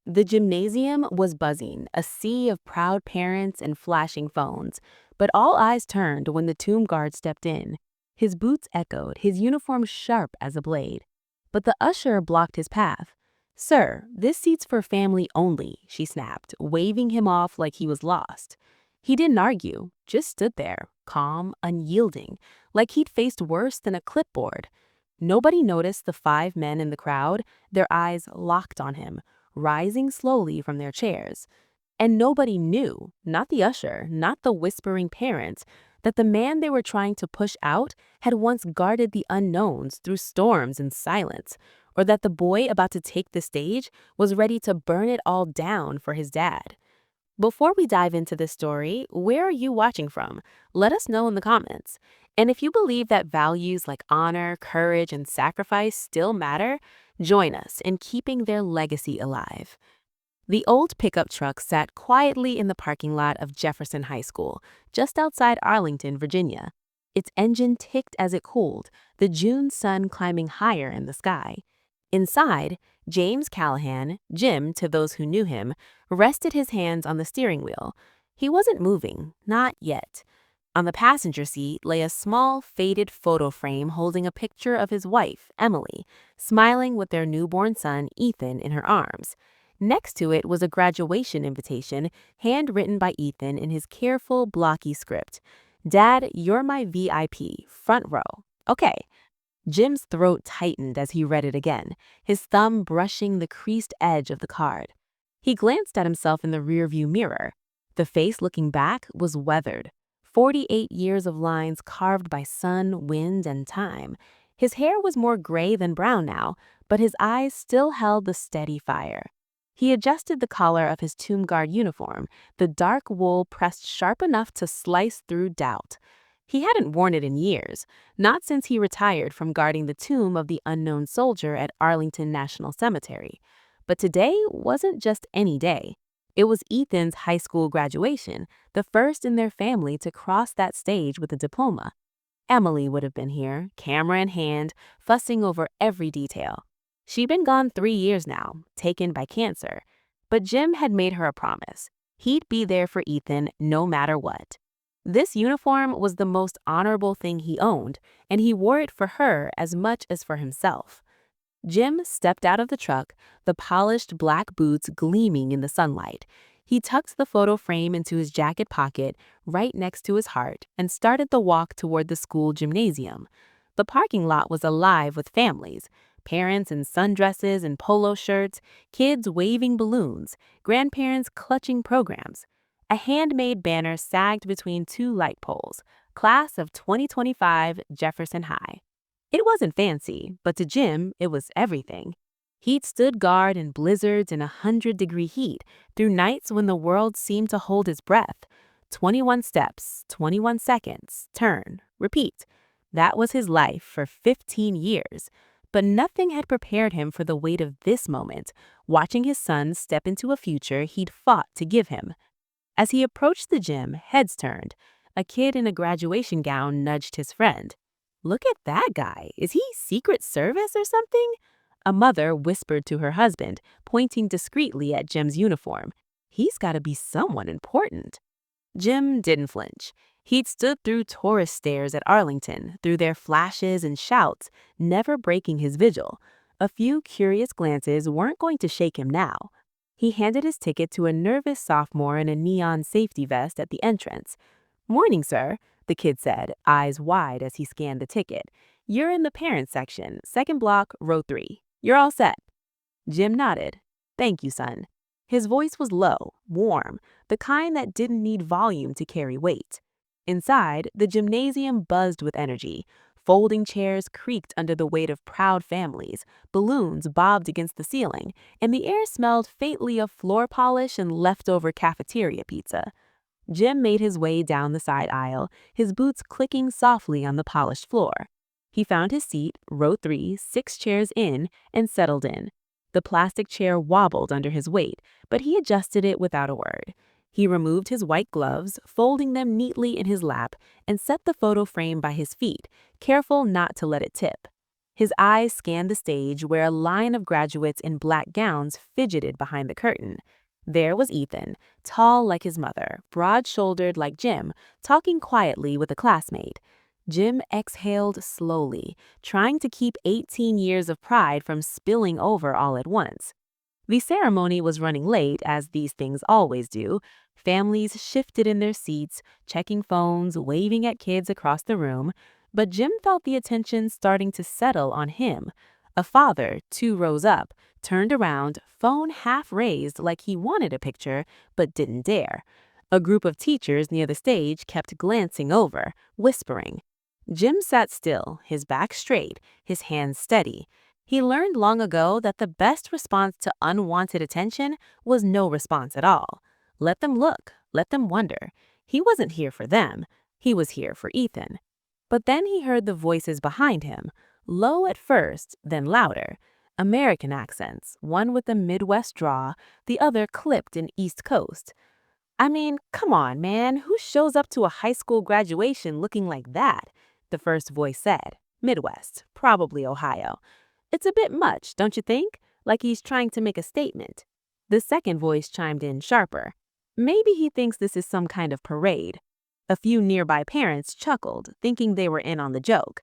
The gymnasium was buzzing, a sea of proud parents and flashing phones, but all eyes turned when the tomb guard stepped in. His boots echoed, his uniform sharp as a blade. But the usher blocked his path. "Sir, this seat's for family only," she snapped, waving him off like he was lost. He didn't argue, just stood there, calm, unyielding, like he'd faced worse than a clipboard. Nobody noticed the five men in the crowd, their eyes locked on him, rising slowly from their chairs. And nobody knew, not the usher, not the whispering parents, that the man they were trying to push out had once guarded the unknowns through storms and silence, or that the boy about to take the stage was ready to burn it all down for his dad. Before we dive into this story, where are you watching from? Let us know in the comments. And if you believe that values like honor, courage, and sacrifice still matter, join us in keeping their legacy alive. The old pickup truck sat quietly in the parking lot of Jefferson High School, just outside Arlington, Virginia. Its engine ticked as it cooled, the June sun climbing higher in the sky. Inside, James Callahan, Jim to those who knew him, rested his hands on the steering wheel. He wasn't moving, not yet. On the passenger seat lay a small, faded photo frame holding a picture of his wife, Emily, smiling with their newborn son, Ethan, in her arms. Next to it was a graduation invitation, handwritten by Ethan in his careful, blocky script. "Dad, you're my VIP, front row." "Okay." Jim's throat tightened as he read it again, his thumb brushing the creased edge of the card. He glanced at himself in the rearview mirror. The face looking back was weathered. 48 years of lines carved by sun, wind, and time. His hair was more gray than brown now, but his eyes still held the steady fire. He adjusted the collar of his tomb guard uniform, the dark wool pressed sharp enough to slice through doubt. He hadn't worn it in years, not since he retired from guarding the tomb of the unknown soldier at Arlington National Cemetery. But today wasn't just any day. It was Ethan's high school graduation, the first in their family to cross that stage with a diploma. Emily would have been here, camera in hand, fussing over every detail. She'd been gone 3 years now, taken by cancer. But Jim had made her a promise. He'd be there for Ethan no matter what. This uniform was the most honorable thing he owned, and he wore it for her as much as for himself. Jim stepped out of the truck, the polished black boots gleaming in the sunlight. He tucked the photo frame into his jacket pocket right next to his heart and started the walk toward the school gymnasium. The parking lot was alive with families, parents in sundresses and polo shirts, kids waving balloons, grandparents clutching programs. A handmade banner sagged between two light poles, Class of 2025 Jefferson High. It wasn't fancy, but to Jim, it was everything. He'd stood guard in blizzards in 100-degree heat, through nights when the world seemed to hold his breath. 21 steps, 21 seconds, turn, repeat. That was his life for 15 years. But nothing had prepared him for the weight of this moment, watching his son step into a future he'd fought to give him. As he approached the gym, heads turned. A kid in a graduation gown nudged his friend. "Look at that guy. Is he Secret Service or something?" A mother whispered to her husband, pointing discreetly at Jim's uniform. "He's got to be someone important." Jim didn't flinch. He'd stood through tourist stares at Arlington, through their flashes and shouts, never breaking his vigil. A few curious glances weren't going to shake him now. He handed his ticket to a nervous sophomore in a neon safety vest at the entrance. "Morning, sir," the kid said, eyes wide as he scanned the ticket. "You're in the parents section, second block, row 3. You're all set." Jim nodded. "Thank you, son." His voice was low, warm, the kind that didn't need volume to carry weight. Inside, the gymnasium buzzed with energy. Folding chairs creaked under the weight of proud families, balloons bobbed against the ceiling, and the air smelled faintly of floor polish and leftover cafeteria pizza. Jim made his way down the side aisle, his boots clicking softly on the polished floor. He found his seat, row 3, 6 chairs in, and settled in. The plastic chair wobbled under his weight, but he adjusted it without a word. He removed his white gloves, folding them neatly in his lap, and set the photo frame by his feet, careful not to let it tip. His eyes scanned the stage where a line of graduates in black gowns fidgeted behind the curtain. There was Ethan, tall like his mother, broad-shouldered like Jim, talking quietly with a classmate. Jim exhaled slowly, trying to keep 18 years of pride from spilling over all at once. The ceremony was running late, as these things always do. Families shifted in their seats, checking phones, waving at kids across the room. But Jim felt the attention starting to settle on him. A father, 2 rows up, turned around, phone half raised like he wanted a picture, but didn't dare. A group of teachers near the stage kept glancing over, whispering. Jim sat still, his back straight, his hands steady. He learned long ago that the best response to unwanted attention was no response at all. Let them look, let them wonder. He wasn't here for them, he was here for Ethan. But then he heard the voices behind him, low at first, then louder. American accents, one with a Midwest draw, the other clipped in East Coast. I mean, come on, man, who shows up to a high school graduation looking like that? The first voice said. Midwest, probably Ohio. It's a bit much, don't you think? Like he's trying to make a statement. The second voice chimed in sharper. Maybe he thinks this is some kind of parade. A few nearby parents chuckled, thinking they were in on the joke.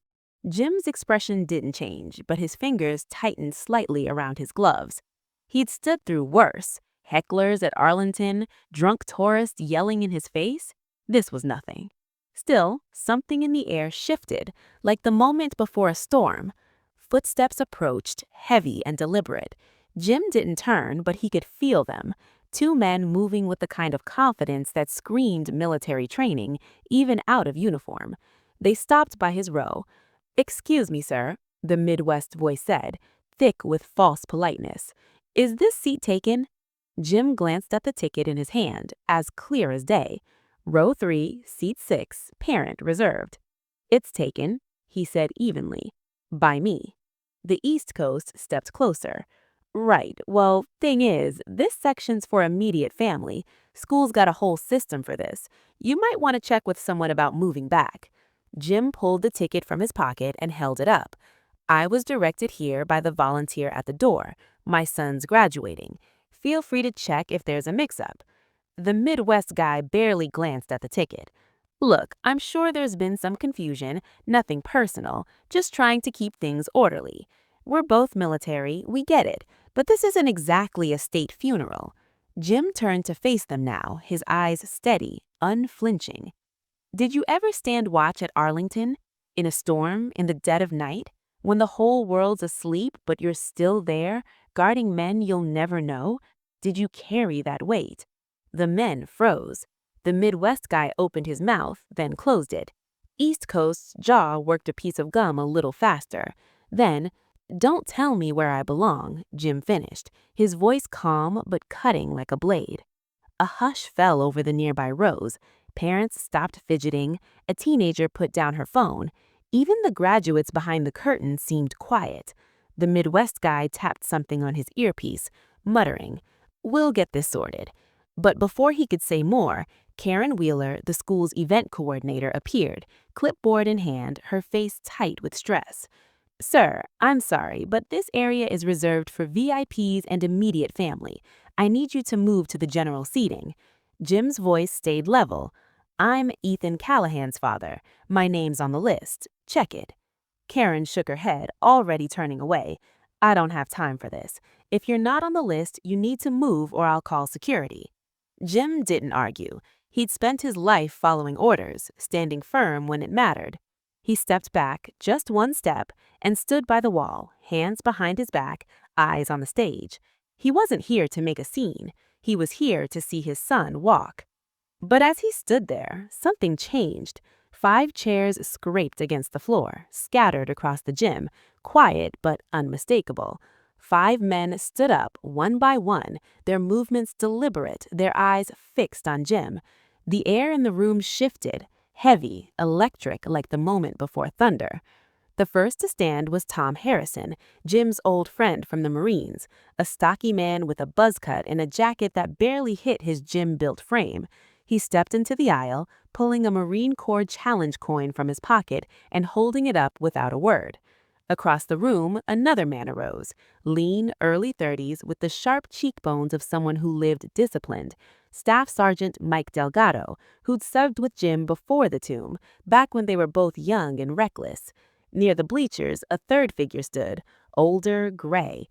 Jim's expression didn't change, but his fingers tightened slightly around his gloves. He'd stood through worse. Hecklers at Arlington, drunk tourists yelling in his face. This was nothing. Still, something in the air shifted, like the moment before a storm. Footsteps approached, heavy and deliberate. Jim didn't turn, but he could feel them. 2 men moving with the kind of confidence that screamed military training, even out of uniform. They stopped by his row. "Excuse me, sir," the Midwest voice said, thick with false politeness. "Is this seat taken?" Jim glanced at the ticket in his hand, as clear as day. Row 3, seat 6, parent reserved. "It's taken," he said evenly. "By me." The East Coast stepped closer. "Right, well, thing is, this section's for immediate family. School's got a whole system for this. You might want to check with someone about moving back." Jim pulled the ticket from his pocket and held it up. "I was directed here by the volunteer at the door. My son's graduating. Feel free to check if there's a mix-up." The Midwest guy barely glanced at the ticket. "Look, I'm sure there's been some confusion, nothing personal, just trying to keep things orderly. We're both military, we get it, but this isn't exactly a state funeral." Jim turned to face them now, his eyes steady, unflinching. "Did you ever stand watch at Arlington? In a storm, in the dead of night? When the whole world's asleep, but you're still there, guarding men you'll never know? Did you carry that weight?" The men froze. The Midwest guy opened his mouth, then closed it. East Coast's jaw worked a piece of gum a little faster. Then, "Don't tell me where I belong," Jim finished, his voice calm but cutting like a blade. A hush fell over the nearby rows. Parents stopped fidgeting. A teenager put down her phone. Even the graduates behind the curtain seemed quiet. The Midwest guy tapped something on his earpiece, muttering, "We'll get this sorted." But before he could say more, Karen Wheeler, the school's event coordinator, appeared, clipboard in hand, her face tight with stress. "Sir, I'm sorry, but this area is reserved for VIPs and immediate family. I need you to move to the general seating." Jim's voice stayed level. "I'm Ethan Callahan's father. My name's on the list. Check it." Karen shook her head, already turning away. "I don't have time for this. If you're not on the list, you need to move or I'll call security." Jim didn't argue. He'd spent his life following orders, standing firm when it mattered. He stepped back, just one step, and stood by the wall, hands behind his back, eyes on the stage. He wasn't here to make a scene. He was here to see his son walk. But as he stood there, something changed. 5 chairs scraped against the floor, scattered across the gym, quiet but unmistakable. 5 men stood up, one by one, their movements deliberate, their eyes fixed on Jim. The air in the room shifted, heavy, electric like the moment before thunder. The first to stand was Tom Harrison, Jim's old friend from the Marines, a stocky man with a buzz cut and a jacket that barely hit his gym-built frame. He stepped into the aisle, pulling a Marine Corps challenge coin from his pocket and holding it up without a word. Across the room, another man arose, lean, early 30s, with the sharp cheekbones of someone who lived disciplined. Staff Sergeant Mike Delgado, who'd served with Jim before the tomb, back when they were both young and reckless. Near the bleachers, a third figure stood, older, gray.